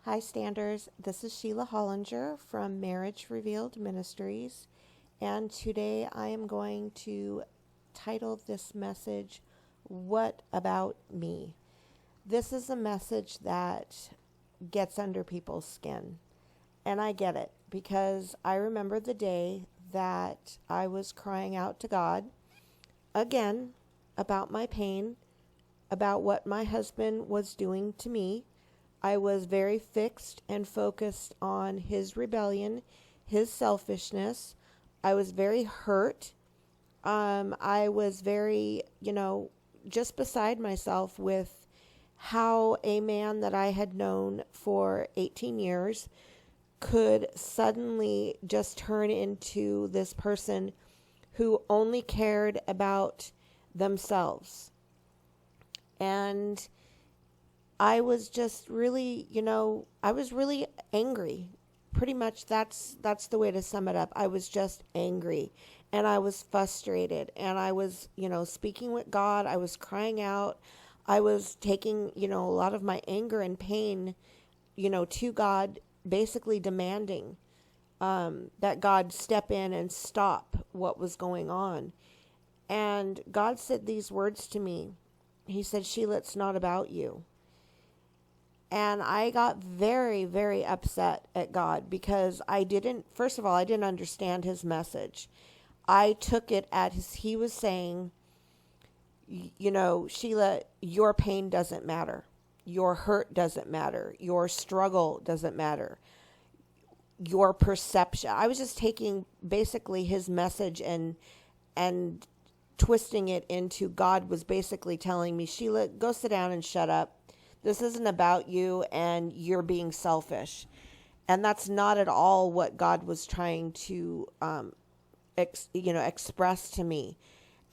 Hi, Standers. This is Sheila Hollinger from Marriage Revealed Ministries, and today I am going to title this message, What About Me? This is a message that gets under people's skin, and I get it because I remember the day that I was crying out to God again about my pain, about what my husband was doing to me. I was very fixed and focused on his rebellion, his selfishness. I was very hurt. I was very, just beside myself with how a man that I had known for 18 years could suddenly just turn into this person who only cared about themselves. And I was just really, I was really angry. Pretty much that's the way to sum it up. I was just angry and I was frustrated and I was, speaking with God. I was crying out. I was taking, a lot of my anger and pain, to God, basically demanding that God step in and stop what was going on. And God said these words to me. He said, Sheila, it's not about you. And I got very, very upset at God because first of all, I didn't understand his message. I took it as he was saying, Sheila, your pain doesn't matter. Your hurt doesn't matter. Your struggle doesn't matter. Your perception. I was just taking basically his message and twisting it into God was basically telling me, Sheila, go sit down and shut up. This isn't about you and you're being selfish. And that's not at all what God was trying to, express to me.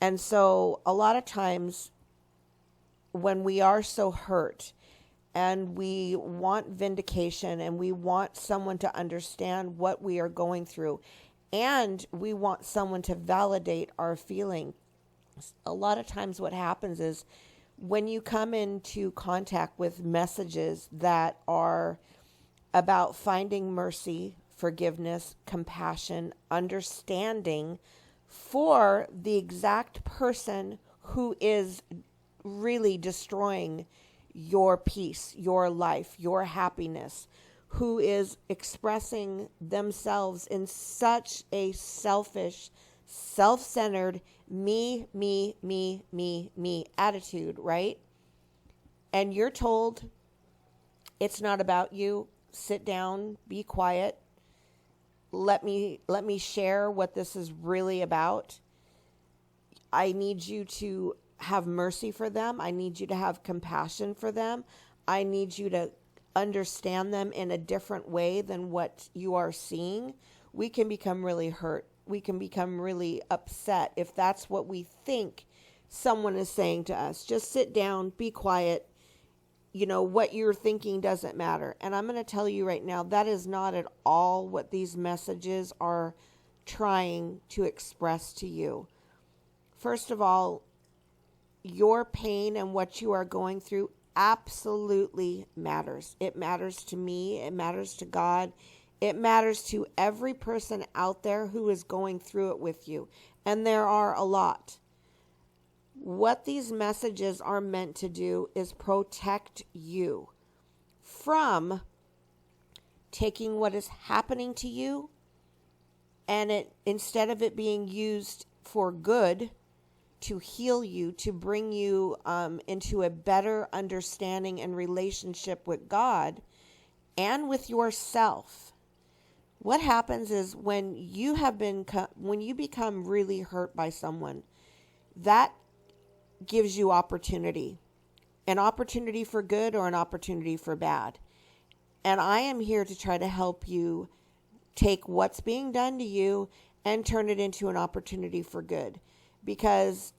And so a lot of times when we are so hurt and we want vindication and we want someone to understand what we are going through and we want someone to validate our feeling, a lot of times what happens is when you come into contact with messages that are about finding mercy, forgiveness, compassion, understanding for the exact person who is really destroying your peace, your life, your happiness, who is expressing themselves in such a selfish, self-centered, me attitude, right? And you're told it's not about you. Sit down, be quiet. Let me share what this is really about. I need you to have mercy for them. I need you to have compassion for them. I need you to understand them in a different way than what you are seeing. We can become really hurt. We can become really upset if that's what we think someone is saying to us. Just sit down, be quiet. What you're thinking doesn't matter. And I'm going to tell you right now, that is not at all what these messages are trying to express to you. First of all, your pain and what you are going through absolutely matters. It matters to me. It matters to God. It matters to every person out there who is going through it with you. And there are a lot. What these messages are meant to do is protect you from taking what is happening to you and instead of it being used for good, to heal you, to bring you into a better understanding and relationship with God and with yourself. What happens is when you become really hurt by someone, that gives you opportunity, an opportunity for good or an opportunity for bad. And I am here to try to help you take what's being done to you and turn it into an opportunity for good. Because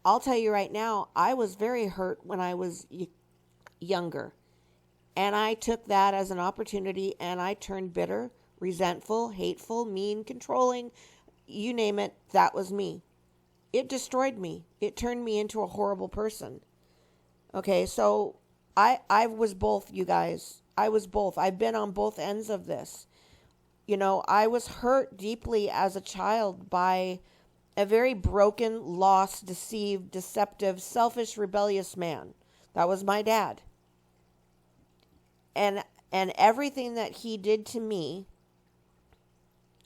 I'll tell you right now, I was very hurt when I was younger. And I took that as an opportunity and I turned bitter, resentful, hateful, mean, controlling, you name it, that was me. It destroyed me. It turned me into a horrible person. Okay, so I was both, you guys. I was both. I've been on both ends of this. I was hurt deeply as a child by a very broken, lost, deceived, deceptive, selfish, rebellious man. That was my dad. And everything that he did to me,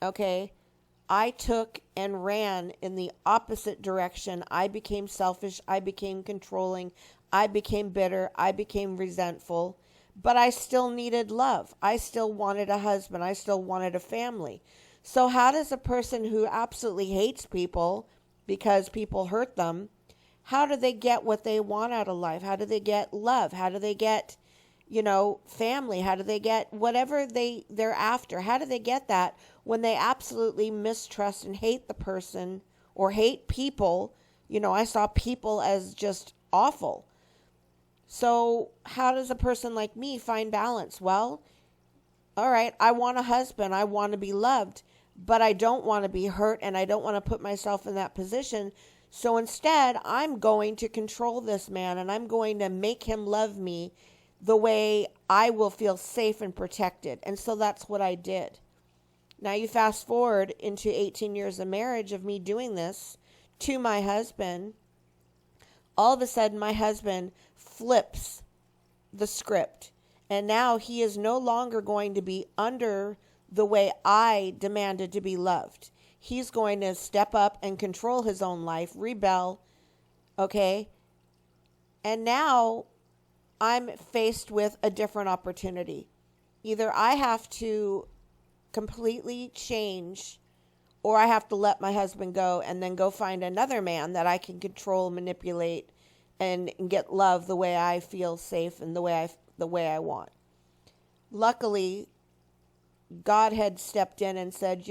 okay, I took and ran in the opposite direction. I became selfish. I became controlling. I became bitter. I became resentful. But I still needed love. I still wanted a husband. I still wanted a family. So how does a person who absolutely hates people because people hurt them, how do they get what they want out of life? How do they get love? How do they get, family? How do they get whatever they're after? How do they get that when they absolutely mistrust and hate the person or hate people? I saw people as just awful. So how does a person like me find balance? Well, all right, I want a husband. I want to be loved, but I don't want to be hurt, and I don't want to put myself in that position. So instead, I'm going to control this man, and I'm going to make him love me the way I will feel safe and protected. And so that's what I did. Now you fast forward into 18 years of marriage of me doing this to my husband. All of a sudden, my husband flips the script. And now he is no longer going to be under the way I demanded to be loved. He's going to step up and control his own life, rebel, okay? And now I'm faced with a different opportunity. Either I have to completely change, or I have to let my husband go and then go find another man that I can control, manipulate, and get love the way I feel safe and the way I want. Luckily, God had stepped in and said,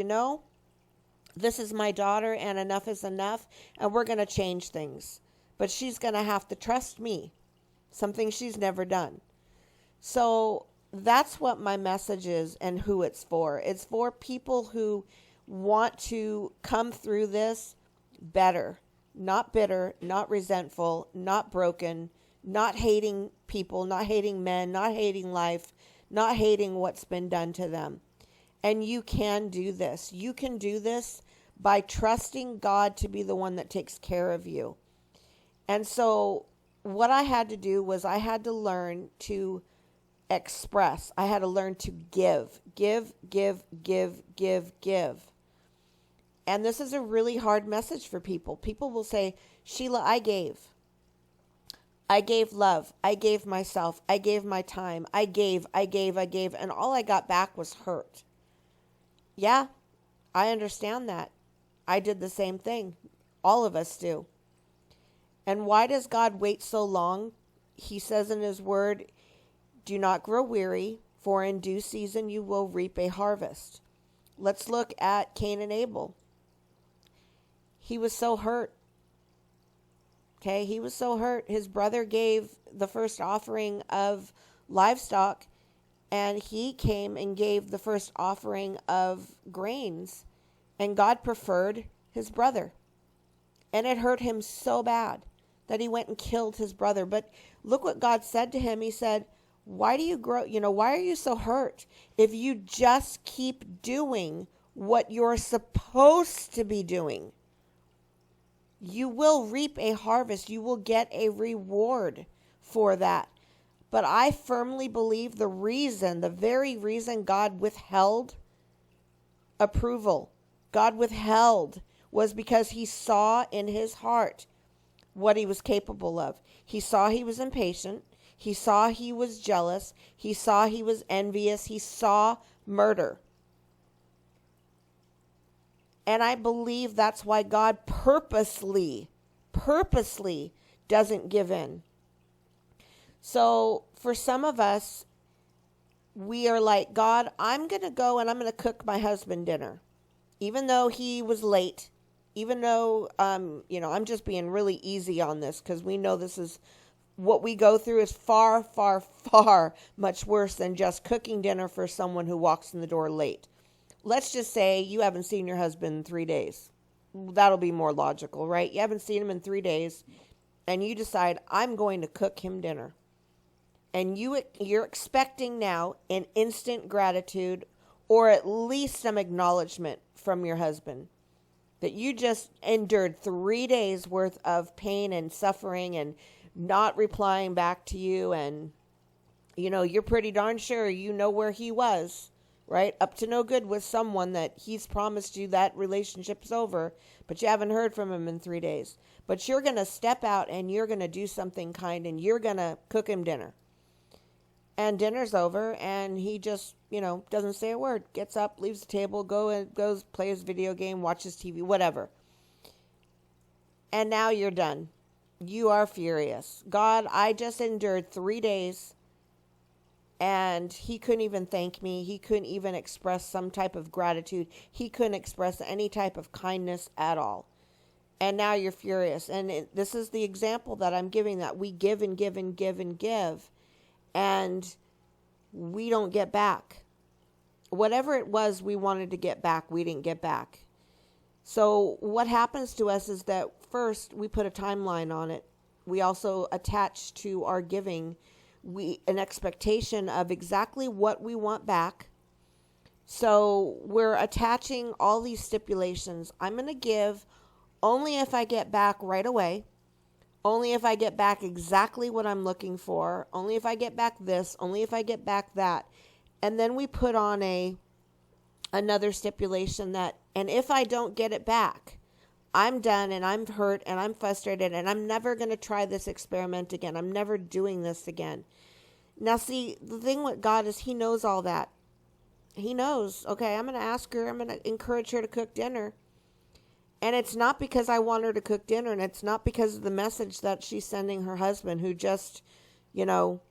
this is my daughter and enough is enough, and we're going to change things. But she's going to have to trust me, something she's never done. So that's what my message is and who it's for. It's for people who want to come through this better, not bitter, not resentful, not broken, not hating people, not hating men, not hating life, not hating what's been done to them. And you can do this. You can do this by trusting God to be the one that takes care of you. And so what I had to do was I had to learn to express. I had to learn to give. And this is a really hard message for people. People will say, Sheila, I gave. I gave love. I gave myself. I gave my time. I gave. And all I got back was hurt. Yeah, I understand that. I did the same thing. All of us do. And why does God wait so long? He says in his word, do not grow weary, for in due season you will reap a harvest. Let's look at Cain and Abel. He was so hurt. Okay, he was so hurt. His brother gave the first offering of livestock, and he came and gave the first offering of grains, and God preferred his brother. And it hurt him so bad that he went and killed his brother. But look what God said to him. He said, why do you grow, why are you so hurt? If you just keep doing what you're supposed to be doing, you will reap a harvest. You will get a reward for that. But I firmly believe the very reason God withheld approval, God withheld, was because he saw in his heart what he was capable of. He saw he was impatient. He saw he was jealous. He saw he was envious. He saw murder. And I believe that's why God purposely doesn't give in. So for some of us, we are like, God, I'm going to go and I'm going to cook my husband dinner. Even though he was late, even though, I'm just being really easy on this because we know this is what we go through is far, far, far much worse than just cooking dinner for someone who walks in the door late. Let's just say you haven't seen your husband in 3 days. That'll be more logical, right? You haven't seen him in 3 days, and you decide, I'm going to cook him dinner. and you're expecting now an instant gratitude or at least some acknowledgement from your husband that you just endured 3 days worth of pain and suffering and not replying back to you, and you're pretty darn sure you know where he was, right? Up to no good with someone that he's promised you that relationship's over, but you haven't heard from him in 3 days. But you're going to step out and you're going to do something kind, and you're going to cook him dinner. And dinner's over, and he just, doesn't say a word. Gets up, leaves the table, goes, plays video game, watches TV, whatever. And now you're done. You are furious. God, I just endured 3 days, and he couldn't even thank me. He couldn't even express some type of gratitude. He couldn't express any type of kindness at all. And now you're furious. And this is the example that I'm giving, that we give and give and give and give, and we don't get back. Whatever it was we wanted to get back, we didn't get back. So what happens to us is that first we put a timeline on it. We also attach to our giving an expectation of exactly what we want back. So we're attaching all these stipulations. I'm going to give only if I get back right away. Only if I get back exactly what I'm looking for. Only if I get back this. Only if I get back that. And then we put on another stipulation that, and if I don't get it back, I'm done and I'm hurt and I'm frustrated and I'm never going to try this experiment again. I'm never doing this again. Now see, the thing with God is he knows all that. He knows, okay, I'm going to ask her, I'm going to encourage her to cook dinner. And it's not because I want her to cook dinner, and it's not because of the message that she's sending her husband, who just,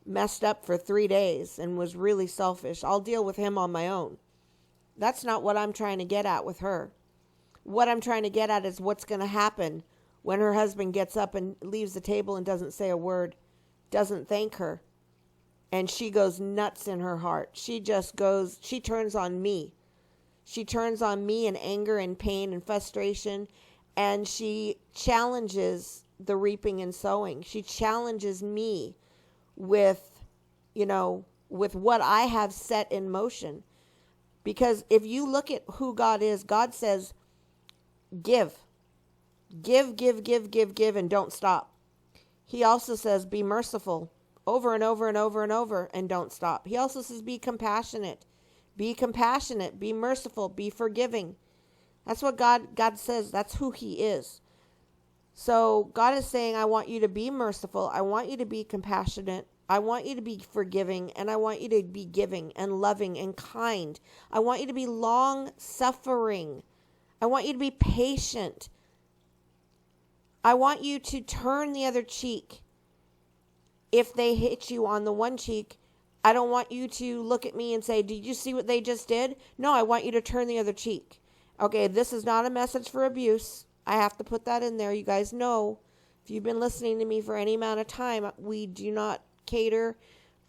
messed up for 3 days and was really selfish. I'll deal with him on my own. That's not what I'm trying to get at with her. What I'm trying to get at is what's going to happen when her husband gets up and leaves the table and doesn't say a word, doesn't thank her, and she goes nuts in her heart. She turns on me. She turns on me in anger and pain and frustration, and she challenges the reaping and sowing. She challenges me with what I have set in motion. Because if you look at who God is, God says, give. Give, give, give, give, give, and don't stop. He also says, be merciful over and over and over and over, and don't stop. He also says, be compassionate. Be compassionate, be merciful, be forgiving. That's what God says. That's who he is. So God is saying, I want you to be merciful. I want you to be compassionate. I want you to be forgiving, and I want you to be giving and loving and kind. I want you to be long-suffering. I want you to be patient. I want you to turn the other cheek. If they hit you on the one cheek, I don't want you to look at me and say, did you see what they just did? No, I want you to turn the other cheek. Okay, this is not a message for abuse. I have to put that in there. You guys know, if you've been listening to me for any amount of time, we do not cater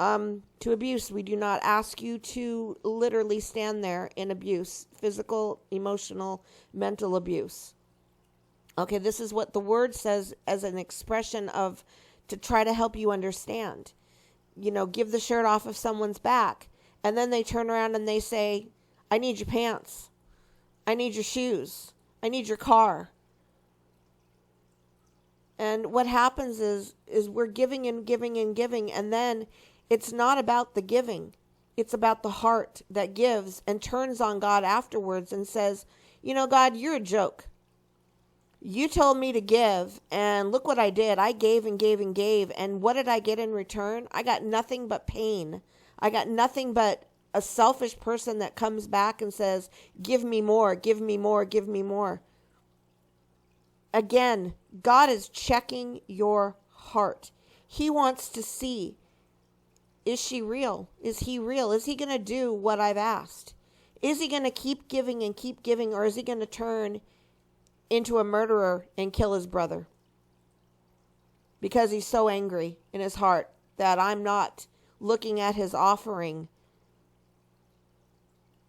to abuse. We do not ask you to literally stand there in abuse, physical, emotional, mental abuse. Okay, this is what the word says as an expression of, to try to help you understand. Give the shirt off of someone's back, and then they turn around and they say, I need your pants. I need your shoes. I need your car. And what happens is we're giving and giving and giving, and then it's not about the giving. It's about the heart that gives and turns on God afterwards and says, God, you're a joke. You told me to give, and look what I did. I gave and gave and gave, and what did I get in return? I got nothing but pain. I got nothing but a selfish person that comes back and says, give me more, give me more, give me more. Again, God is checking your heart. He wants to see, is she real? Is he real? Is he going to do what I've asked? Is he going to keep giving and keep giving, or is he going to turn into a murderer and kill his brother because he's so angry in his heart that I'm not looking at his offering?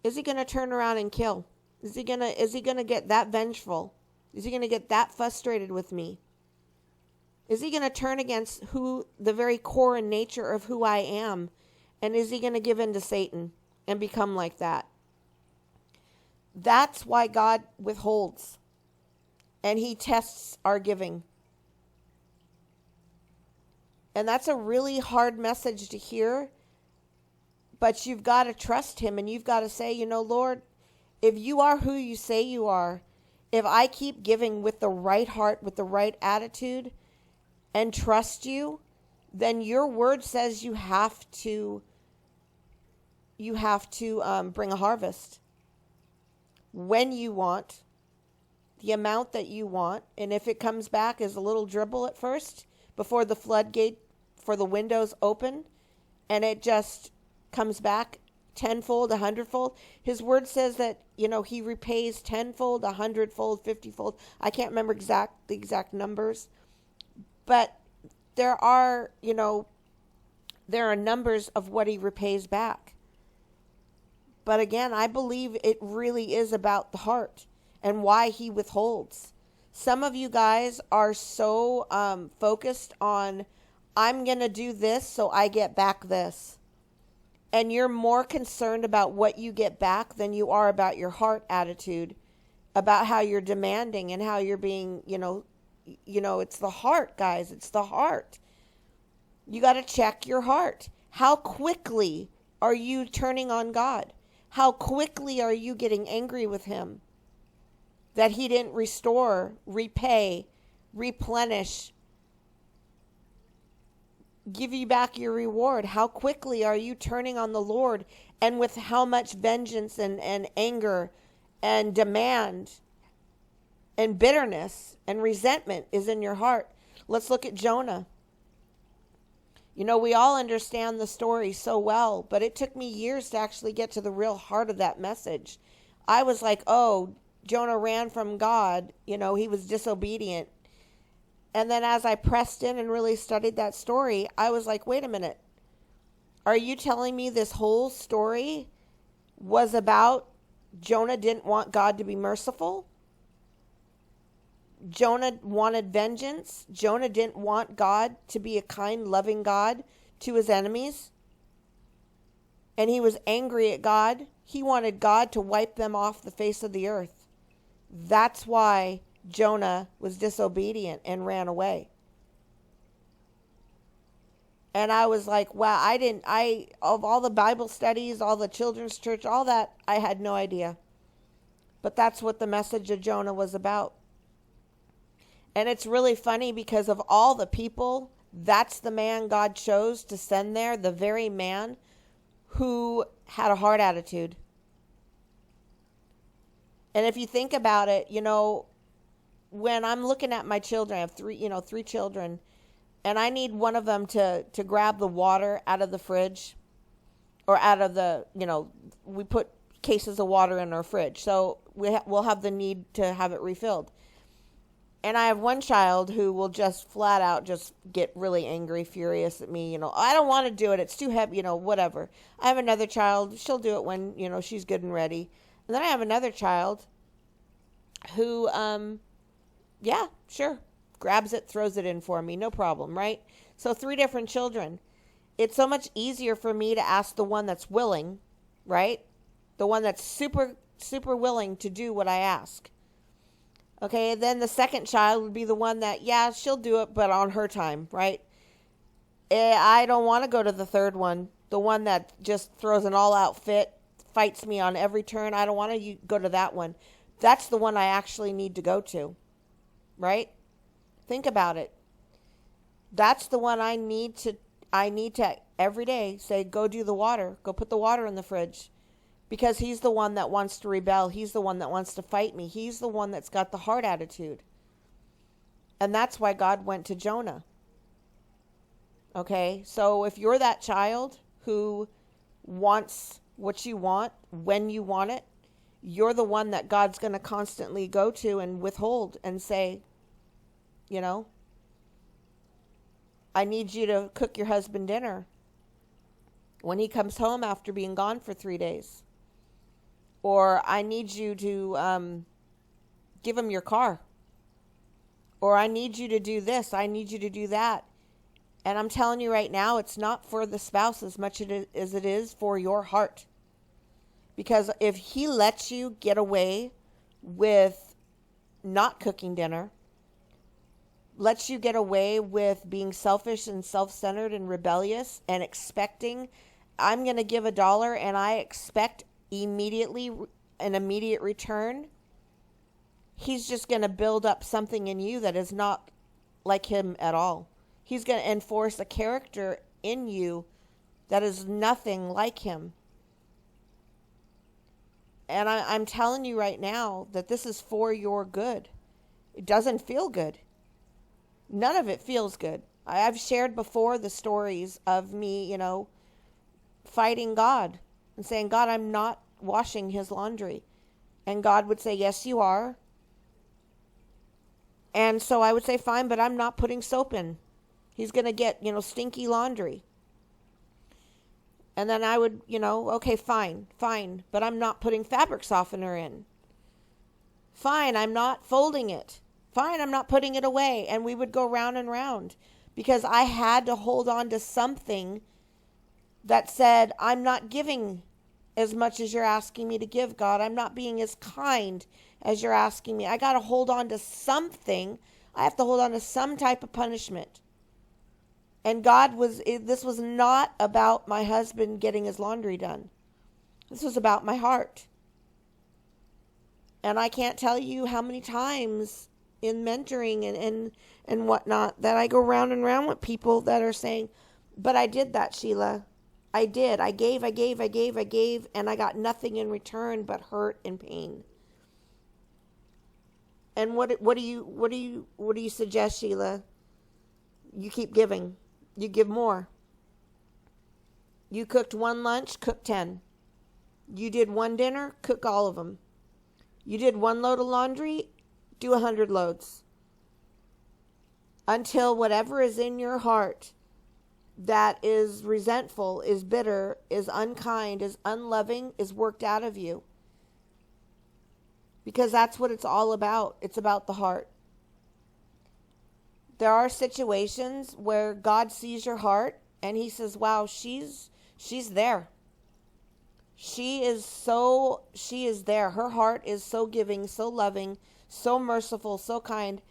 Is he going to turn around and kill? Is he going to get that vengeful? Is he going to get that frustrated with me? Is he going to turn against the very core and nature of who I am? And is he going to give in to Satan and become like that? That's why God withholds. And he tests our giving. And that's a really hard message to hear. But you've got to trust him, and you've got to say, Lord, if you are who you say you are, if I keep giving with the right heart, with the right attitude, and trust you, then your word says you have to bring a harvest when you want, the amount that you want. And if it comes back as a little dribble at first, before the floodgate for the windows open, and it just comes back tenfold, 100-fold. His word says that, he repays tenfold, 100-fold, 50-fold. I can't remember the exact numbers, but there are numbers of what he repays back. But again, I believe it really is about the heart and why he withholds. Some of you guys are so focused on, I'm going to do this so I get back this. And you're more concerned about what you get back than you are about your heart attitude, about how you're demanding and how you're being, it's the heart, guys. It's the heart. You got to check your heart. How quickly are you turning on God? How quickly are you getting angry with him that he didn't restore, repay, replenish, give you back your reward? How quickly are you turning on the Lord, and with how much vengeance and anger and demand and bitterness and resentment is in your heart? Let's look at Jonah. We all understand the story so well, but it took me years to actually get to the real heart of that message. I was like, oh, Jonah ran from God. He was disobedient. And then as I pressed in and really studied that story, I was like, wait a minute. Are you telling me this whole story was about Jonah didn't want God to be merciful? Jonah wanted vengeance. Jonah didn't want God to be a kind, loving God to his enemies. And he was angry at God. He wanted God to wipe them off the face of the earth. That's why Jonah was disobedient and ran away. And I was like, wow, of all the Bible studies, all the children's church, all that, I had no idea. But that's what the message of Jonah was about. And it's really funny because of all the people, that's the man God chose to send there, the very man who had a hard attitude. And if you think about it, when I'm looking at my children, I have three children, and I need one of them to grab the water out of the fridge, or out of the, we put cases of water in our fridge, so we'll have the need to have it refilled. And I have one child who will just flat out just get really angry, furious at me. I don't want to do it. It's too heavy, whatever. I have another child. She'll do it when, she's good and ready. And then I have another child who, yeah, sure, grabs it, throws it in for me. No problem, right? So 3 different children. It's so much easier for me to ask the one that's willing, right? The one that's super, super willing to do what I ask. Okay, then the second child would be the one that, yeah, she'll do it, but on her time, right? I don't want to go to the third one, the one that just throws an all-out fit, fights me on every turn. I don't want to go to that one. That's the one I actually need to go to, right? Think about it. That's the one I need to every day say, go do the water, go put the water in the fridge. Because he's the one that wants to rebel. He's the one that wants to fight me. He's the one that's got the heart attitude. And that's why God went to Jonah. Okay? So if you're that child who wants what you want, when you want it, you're the one that God's going to constantly go to and withhold and say, I need you to cook your husband dinner when he comes home after being gone for 3 days. Or I need you to give him your car. Or I need you to do this. I need you to do that. And I'm telling you right now, it's not for the spouse as much as it is for your heart. Because if he lets you get away with not cooking dinner, lets you get away with being selfish and self-centered and rebellious and expecting, I'm going to give $1 and I expect immediately an immediate return, he's just going to build up something in you that is not like him at all. He's going to enforce a character in you that is nothing like him. And I'm telling you right now that this is for your good. It doesn't feel good. None of it feels good. I've shared before the stories of me, fighting God and saying, God, I'm not washing his laundry. And God would say, yes, you are. And so I would say, fine, but I'm not putting soap in. He's going to get, stinky laundry. And then I would, okay, fine, but I'm not putting fabric softener in. Fine, I'm not folding it. Fine, I'm not putting it away. And we would go round and round because I had to hold on to something that said, I'm not giving as much as you're asking me to give, God. I'm not being as kind as you're asking me. I got to hold on to something. I have to hold on to some type of punishment. And this was not about my husband getting his laundry done. This was about my heart. And I can't tell you how many times in mentoring and whatnot that I go round and round with people that are saying, but I did that, Sheila. I did. I gave, and I got nothing in return but hurt and pain. And what do you suggest, Sheila? You keep giving. You give more. You cooked one lunch, cook 10. You did one dinner, cook all of them. You did one load of laundry, do 100 loads. Until whatever is in your heart that is resentful, is bitter, is unkind, is unloving, is worked out of you. Because that's what it's all about. It's about the heart. There are situations where God sees your heart and he says, wow, she's there. She is there. Her heart is so giving, so loving, so merciful, so kind.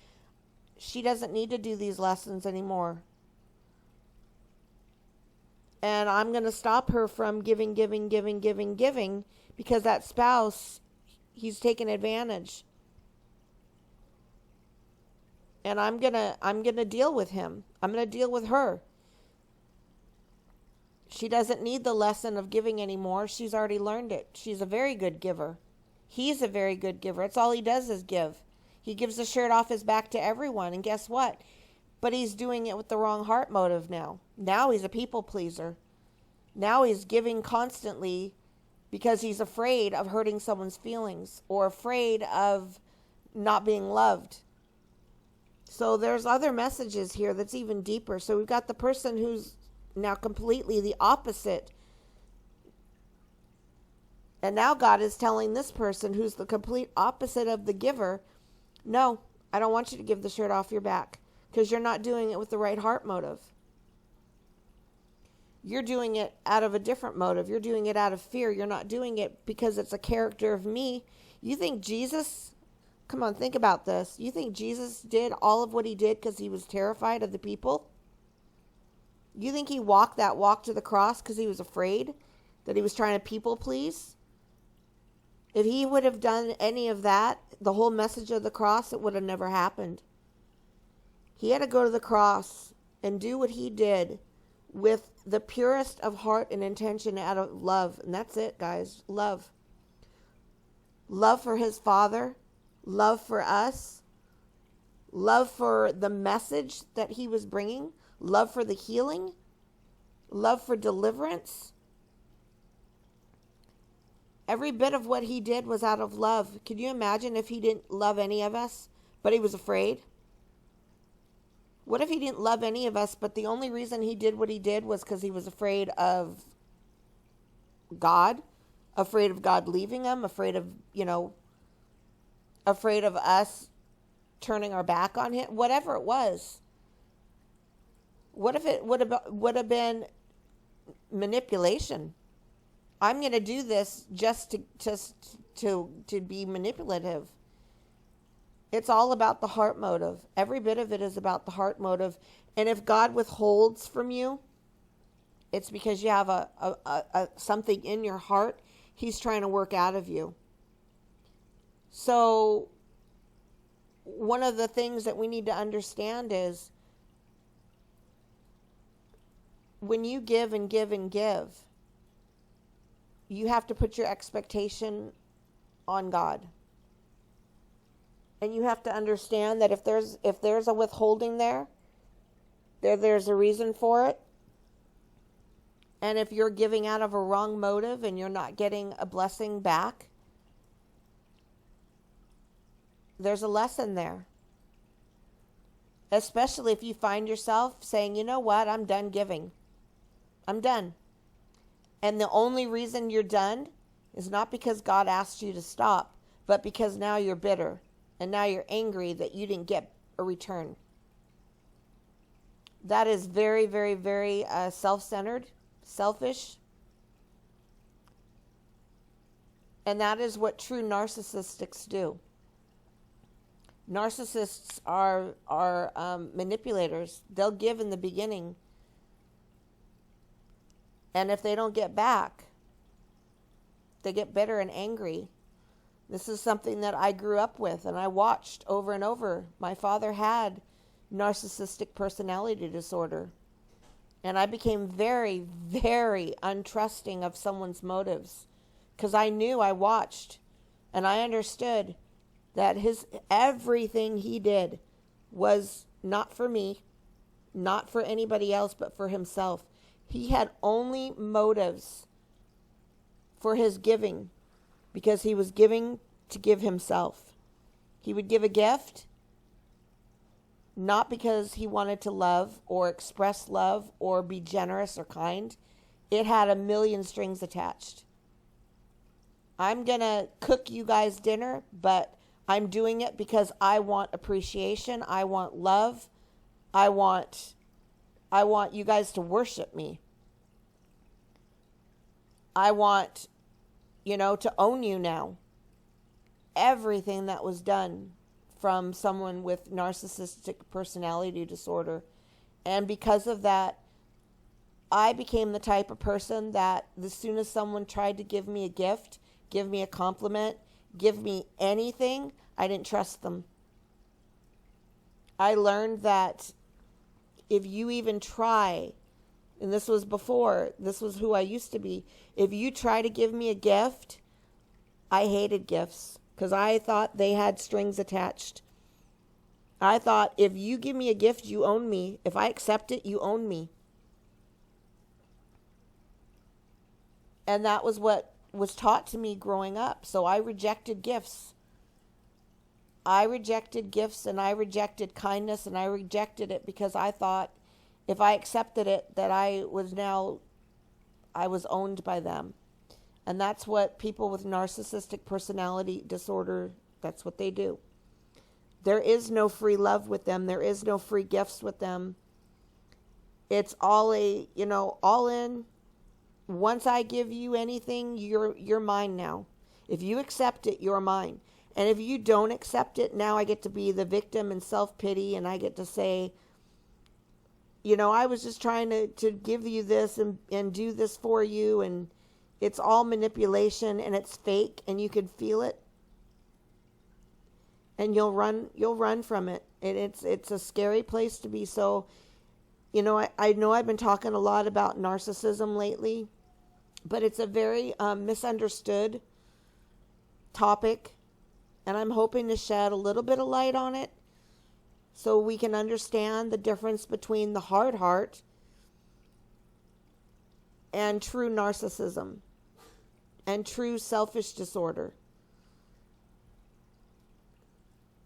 She doesn't need to do these lessons anymore. And I'm going to stop her from giving, because that spouse, he's taken advantage. And I'm going to deal with him. I'm going to deal with her. She doesn't need the lesson of giving anymore. She's already learned it. She's a very good giver. He's a very good giver. It's all he does is give. He gives the shirt off his back to everyone. And guess what? But he's doing it with the wrong heart motive now. Now he's a people pleaser. Now he's giving constantly because he's afraid of hurting someone's feelings or afraid of not being loved. So there's other messages here that's even deeper. So we've got the person who's now completely the opposite. And now God is telling this person who's the complete opposite of the giver, no, I don't want you to give the shirt off your back because you're not doing it with the right heart motive. You're doing it out of a different motive. You're doing it out of fear. You're not doing it because it's a character of me. You think Jesus, come on, think about this. You think Jesus did all of what he did because he was terrified of the people? You think he walked that walk to the cross because he was afraid that he was trying to people please? If he would have done any of that, the whole message of the cross, it would have never happened. He had to go to the cross and do what he did with the purest of heart and intention out of love. And that's it, guys. Love. Love for his Father. Love for us. Love for the message that he was bringing. Love for the healing. Love for deliverance. Every bit of what he did was out of love. Could you imagine if he didn't love any of us, but he was afraid? What if he didn't love any of us, but the only reason he did what he did was because he was afraid of God, afraid of God leaving him, afraid of us turning our back on him, whatever it was. What if it would have been manipulation? I'm going to do this just to be manipulative. It's all about the heart motive. Every bit of it is about the heart motive. And if God withholds from you, it's because you have a something in your heart he's trying to work out of you. So one of the things that we need to understand is when you give and give and give, you have to put your expectation on God. And you have to understand that if there's a withholding there's a reason for it. And if you're giving out of a wrong motive and you're not getting a blessing back, there's a lesson there. Especially if you find yourself saying, you know what, I'm done giving. I'm done. And the only reason you're done is not because God asked you to stop, but because now you're bitter. And now you're angry that you didn't get a return. That is very, very, very self-centered, selfish. And that is what true narcissists do. Narcissists are manipulators. They'll give in the beginning. And if they don't get back, they get bitter and angry. This is something that I grew up with and I watched over and over. My father had narcissistic personality disorder. And I became very, very untrusting of someone's motives. Because I knew, I watched, and I understood that everything he did was not for me, not for anybody else, but for himself. He had only motives for his giving because he was giving to give himself. He would give a gift not because he wanted to love or express love or be generous or kind. It had a million strings attached. I'm going to cook you guys dinner, but I'm doing it because I want appreciation. I want love. I want you guys to worship me. I want, to own you now. Everything that was done from someone with narcissistic personality disorder. And because of that, I became the type of person that as soon as someone tried to give me a gift, give me a compliment, give me anything, I didn't trust them. I learned that if you even try, and this was who I used to be, if you try to give me a gift, I hated gifts because I thought they had strings attached. I thought if you give me a gift, you own me. If I accept it, you own me. And that was what was taught to me growing up. So I rejected gifts. I rejected gifts and I rejected kindness and I rejected it because I thought if I accepted it that I was owned by them. And that's what people with narcissistic personality disorder, that's what they do. There is no free love with them. There is no free gifts with them. It's all all in. Once I give you anything, you're mine now. If you accept it, you're mine. And if you don't accept it, now I get to be the victim and self-pity, and I get to say, I was just trying to give you this and do this for you, and it's all manipulation and it's fake and you can feel it. And you'll run from it. And it's a scary place to be. So, I know I've been talking a lot about narcissism lately, but it's a very misunderstood topic. And I'm hoping to shed a little bit of light on it so we can understand the difference between the hard heart and true narcissism and true selfish disorder.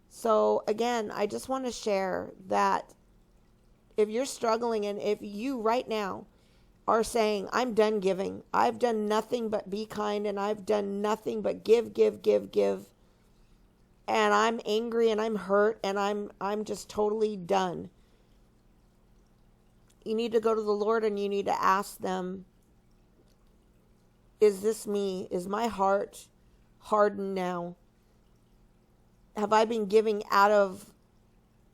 So again, I just want to share that if you're struggling and if you right now are saying, I'm done giving, I've done nothing but be kind and I've done nothing but give, and I'm angry and I'm hurt and I'm just totally done. You need to go to the Lord and you need to ask them, is this me? Is my heart hardened now? Have I been giving out of,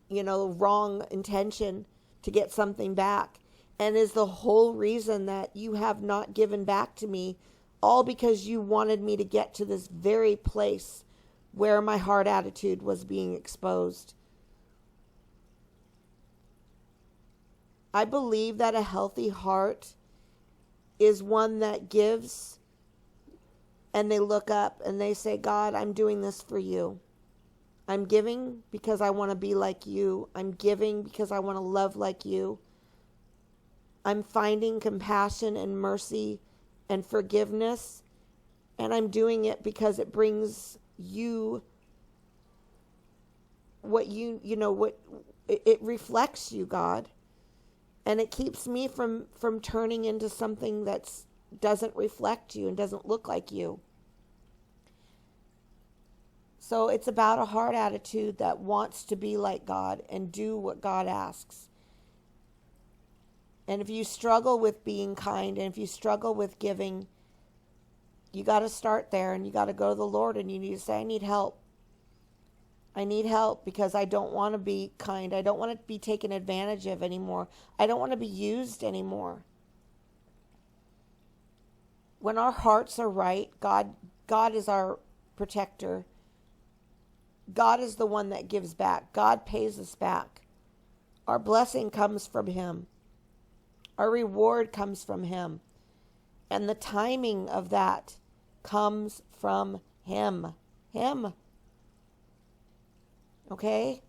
wrong intention to get something back? And is the whole reason that you have not given back to me all because you wanted me to get to this very place where my heart attitude was being exposed? I believe that a healthy heart is one that gives and they look up and they say, God, I'm doing this for you. I'm giving because I want to be like you. I'm giving because I want to love like you. I'm finding compassion and mercy and forgiveness. And I'm doing it because it brings you what it reflects you, God. And it keeps me from turning into something that doesn't reflect you and doesn't look like you. So it's about a heart attitude that wants to be like God and do what God asks. And if you struggle with being kind and if you struggle with giving, you got to start there and you got to go to the Lord and you need to say, I need help. I need help because I don't want to be kind. I don't want to be taken advantage of anymore. I don't want to be used anymore. When our hearts are right, God is our protector. God is the one that gives back. God pays us back. Our blessing comes from Him. Our reward comes from Him. And the timing of that comes from Him. Him. Okay?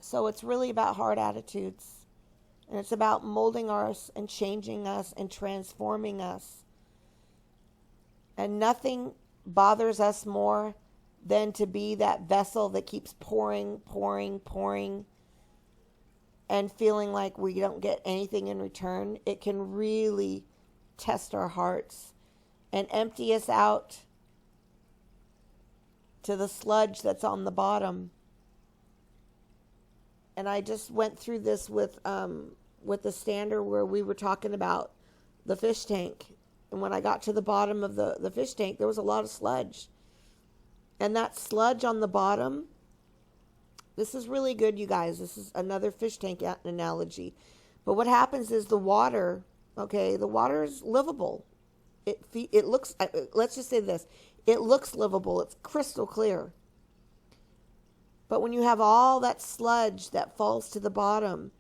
So it's really about heart attitudes. And it's about molding us and changing us and transforming us. And nothing bothers us more than to be that vessel that keeps pouring, and feeling like we don't get anything in return. It can really test our hearts and empty us out to the sludge that's on the bottom. And I just went through this with the stander where we were talking about the fish tank. And when I got to the bottom of the fish tank, there was a lot of sludge. And that sludge on the bottom, this is really good, you guys. This is another fish tank analogy. But what happens is the water, the water is livable. It looks, let's just say this, it looks livable. It's crystal clear. But when you have all that sludge that falls to the bottom,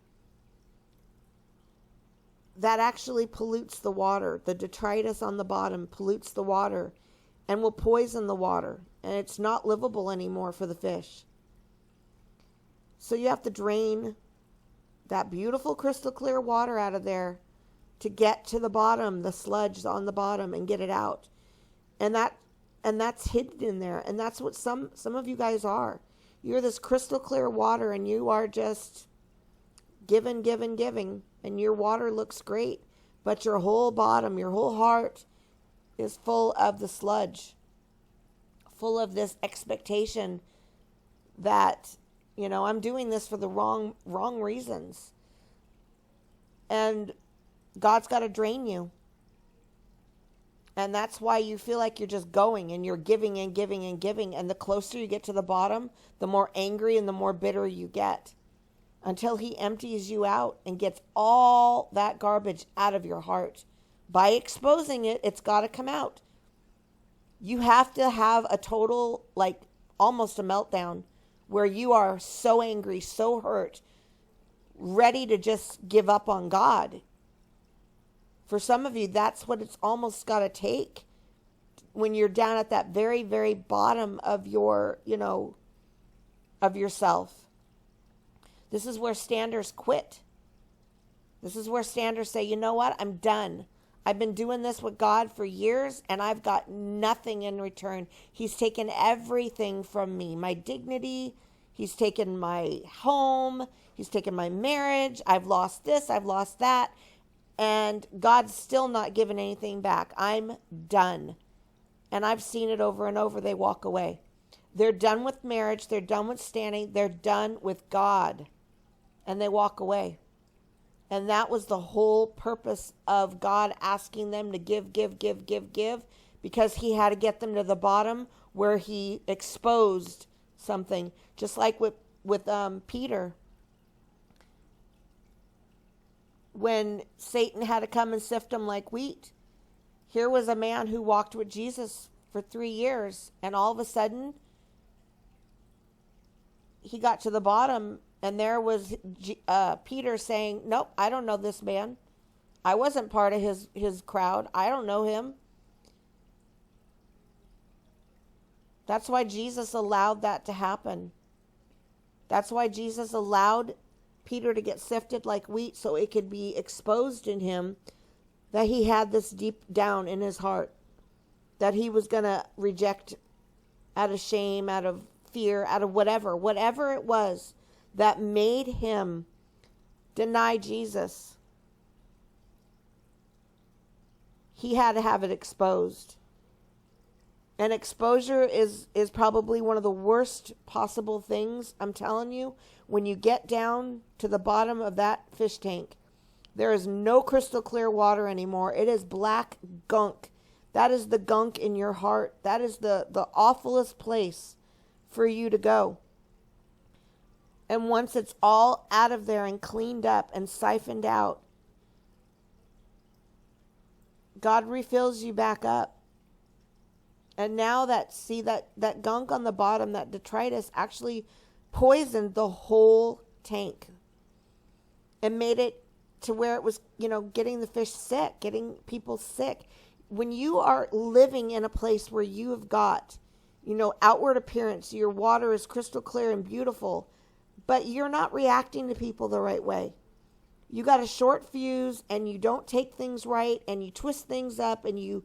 that actually pollutes the water. The detritus on the bottom pollutes the water and will poison the water. And it's not livable anymore for the fish. So you have to drain that beautiful crystal clear water out of there to get to the bottom, the sludge on the bottom, and get it out. And that's hidden in there. And that's what some of you guys are. You're this crystal clear water and you are just giving. And your water looks great. But your whole bottom, your whole heart is full of the sludge. Full of this expectation that, I'm doing this for the wrong reasons. And God's got to drain you. And that's why you feel like you're just going and you're giving and giving and giving. And the closer you get to the bottom, the more angry and the more bitter you get. Until He empties you out and gets all that garbage out of your heart. By exposing it, it's got to come out. You have to have a total, almost a meltdown where you are so angry, so hurt, ready to just give up on God. For some of you, that's what it's almost got to take when you're down at that very, very bottom of your, of yourself. This is where standers quit. This is where standers say, you know what? I'm done. I've been doing this with God for years and I've got nothing in return. He's taken everything from me. My dignity. He's taken my home. He's taken my marriage. I've lost this. I've lost that. And God's still not given anything back. I'm done. And I've seen it over and over. They walk away. They're done with marriage. They're done with standing. They're done with God. And they walk away. And that was the whole purpose of God asking them to give, because he had to get them to the bottom where he exposed something. Just like with Peter. When Satan had to come and sift him like wheat. Here was a man who walked with Jesus for 3 years, and all of a sudden, he got to the bottom, and there was Peter saying, nope, I don't know this man. I wasn't part of his crowd. I don't know him. That's why Jesus allowed that to happen. That's why Jesus allowed Peter to get sifted like wheat, so it could be exposed in him that he had this deep down in his heart, that he was going to reject out of shame, out of fear, out of whatever it was that made him deny Jesus. He had to have it exposed. And exposure is probably one of the worst possible things, I'm telling you. When you get down to the bottom of that fish tank, there is no crystal clear water anymore. It is black gunk. That is the gunk in your heart. That is the awfulest place for you to go. And once it's all out of there and cleaned up and siphoned out, God refills you back up. And now that gunk on the bottom, that detritus, actually poisoned the whole tank and made it to where it was, getting the fish sick, getting people sick. When you are living in a place where you have got, outward appearance, your water is crystal clear and beautiful, but you're not reacting to people the right way. You got a short fuse, and you don't take things right, and you twist things up, and you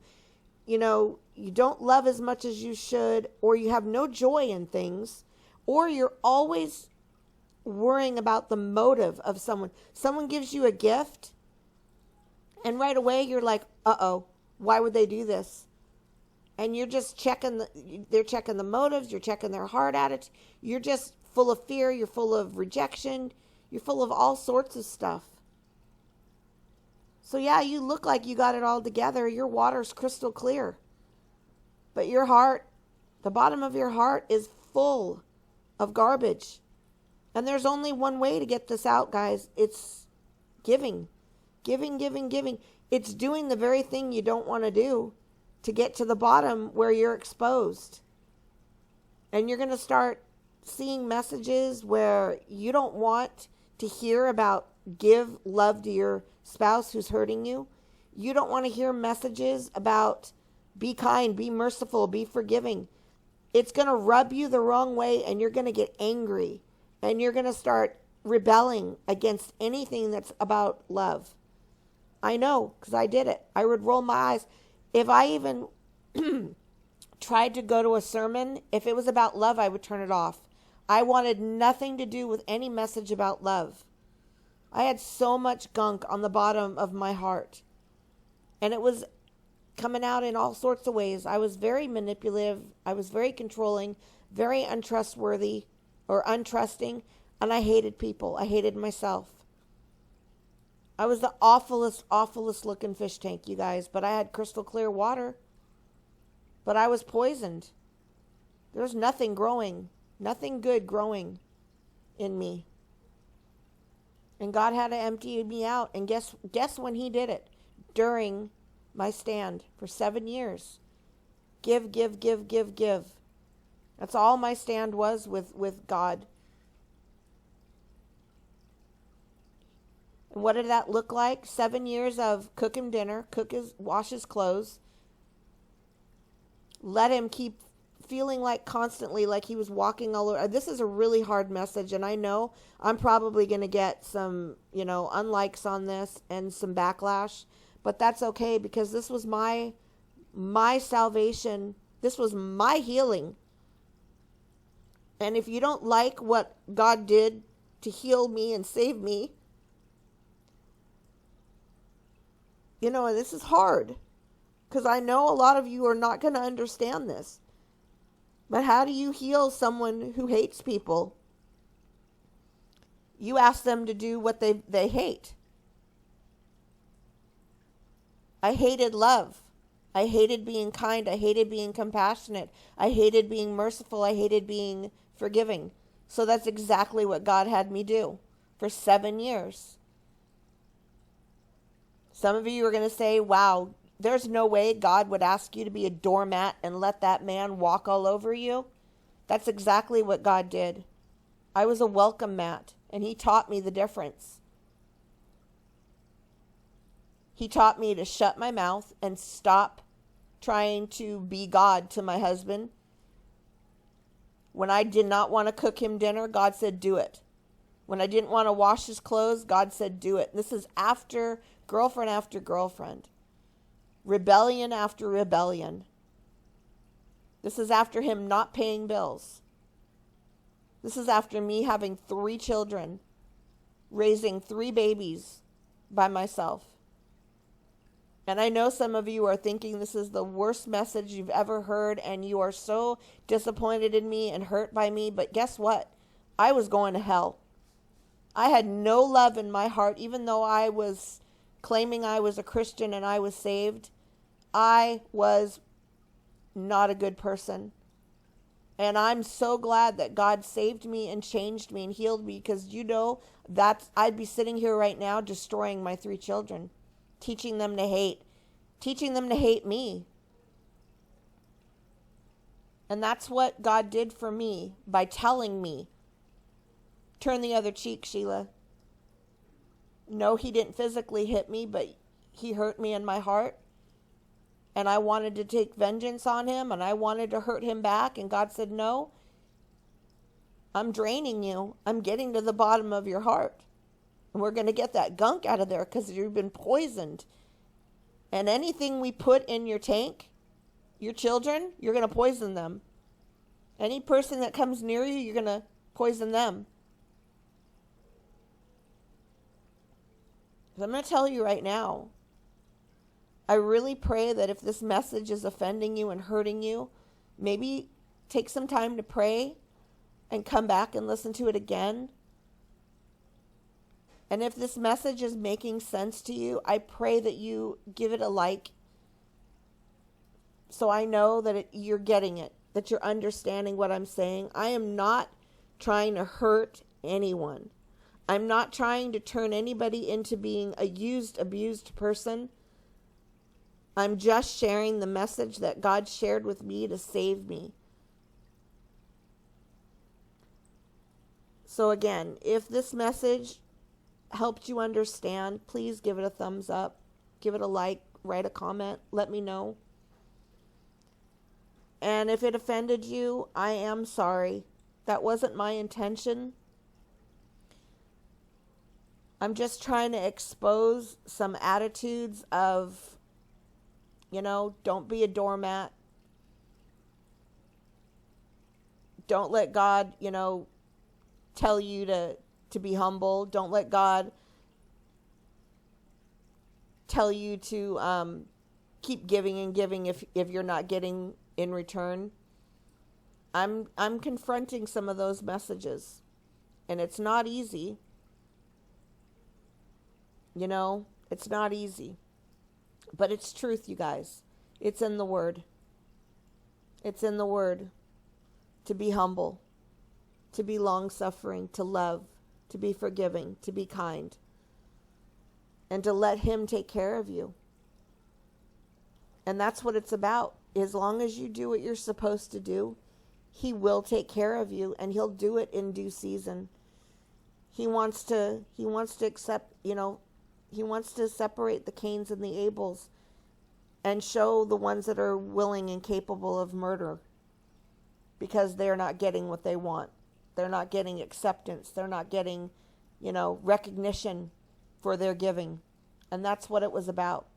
don't love as much as you should, or you have no joy in things, or you're always worrying about the motive of someone. Someone gives you a gift, and right away you're like, uh-oh, why would they do this? And you're just they're checking the motives, you're checking their heart attitude, you're just full of fear, you're full of rejection, you're full of all sorts of stuff. So yeah, you look like you got it all together, your water's crystal clear, but your heart, the bottom of your heart is full of garbage. And there's only one way to get this out, guys. It's giving. Giving. It's doing the very thing you don't want to do to get to the bottom where you're exposed. And you're going to start seeing messages where you don't want to hear about give love to your spouse who's hurting you. You don't want to hear messages about be kind, be merciful, be forgiving. It's going to rub you the wrong way, and you're going to get angry. And you're going to start rebelling against anything that's about love. I know, because I did it. I would roll my eyes. If I even tried to go to a sermon, if it was about love, I would turn it off. I wanted nothing to do with any message about love. I had so much gunk on the bottom of my heart. And it was coming out in all sorts of ways. I was very manipulative. I was very controlling, very untrustworthy or untrusting. And I hated people. I hated myself. I was the awfulest looking fish tank, you guys. But I had crystal clear water. But I was poisoned. There was nothing growing. Nothing good growing in me. And God had to empty me out. And guess when he did it? During my stand for 7 years. Give. That's all my stand was with God. And what did that look like? 7 years of cook him dinner, wash his clothes. Let him keep feeling like constantly like he was walking all over. This is a really hard message, and I know I'm probably going to get some, unlikes on this and some backlash, but that's okay, because this was my salvation. This was my healing. And if you don't like what God did to heal me and save me, this is hard, because I know a lot of you are not going to understand this. But how do you heal someone who hates people? You ask them to do what they hate. I hated love. I hated being kind. I hated being compassionate. I hated being merciful. I hated being forgiving. So that's exactly what God had me do for 7 years. Some of you are going to say, wow, there's no way God would ask you to be a doormat and let that man walk all over you. That's exactly what God did. I was a welcome mat, and he taught me the difference. He taught me to shut my mouth and stop trying to be God to my husband. When I did not want to cook him dinner, God said, do it. When I didn't want to wash his clothes, God said, do it. This is after girlfriend. Rebellion after rebellion. This is after him not paying bills. This is after me having 3 children, raising 3 babies by myself. And I know some of you are thinking this is the worst message you've ever heard, and you are so disappointed in me and hurt by me. But guess what? I was going to hell. I had no love in my heart, even though I was claiming I was a Christian and I was saved. I was not a good person. And I'm so glad that God saved me and changed me and healed me, because I'd be sitting here right now destroying my 3 children. Teaching them to hate me. And that's what God did for me by telling me, turn the other cheek, Sheila. No, he didn't physically hit me, but he hurt me in my heart. And I wanted to take vengeance on him, and I wanted to hurt him back. And God said, no, I'm draining you. I'm getting to the bottom of your heart. And we're going to get that gunk out of there, because you've been poisoned. And anything we put in your tank, your children, you're going to poison them. Any person that comes near you, you're going to poison them. So I'm going to tell you right now, I really pray that if this message is offending you and hurting you, maybe take some time to pray and come back and listen to it again. And if this message is making sense to you, I pray that you give it a like, so I know that you're getting it, that you're understanding what I'm saying. I am not trying to hurt anyone. I'm not trying to turn anybody into being a abused person. I'm just sharing the message that God shared with me to save me. So again, if this message helped you understand, please give it a thumbs up, give it a like, write a comment, let me know. And if it offended you, I am sorry. That wasn't my intention. I'm just trying to expose some attitudes of, don't be a doormat. Don't let God, tell you to be humble. Don't let God tell you to keep giving and giving if you're not getting in return. I'm confronting some of those messages, and it's not easy. It's not easy. But it's truth, you guys. It's in the Word. It's in the Word to be humble, to be long-suffering, to love, to be forgiving, to be kind, and to let Him take care of you. And that's what it's about. As long as you do what you're supposed to do, He will take care of you, and He'll do it in due season. He wants to accept, He wants to separate the Cains and the Abels and show the ones that are willing and capable of murder, because they're not getting what they want. They're not getting acceptance. They're not getting, recognition for their giving. And that's what it was about.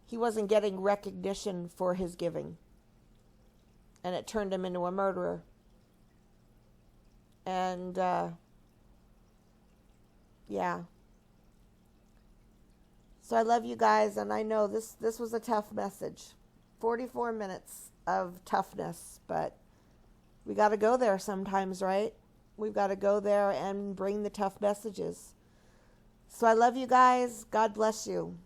He wasn't getting recognition for his giving. And it turned him into a murderer. And, yeah. So I love you guys, and I know this was a tough message. 44 minutes. of toughness, but we got to go there sometimes, right? We've got to go there and bring the tough messages. So I love you guys. God bless you.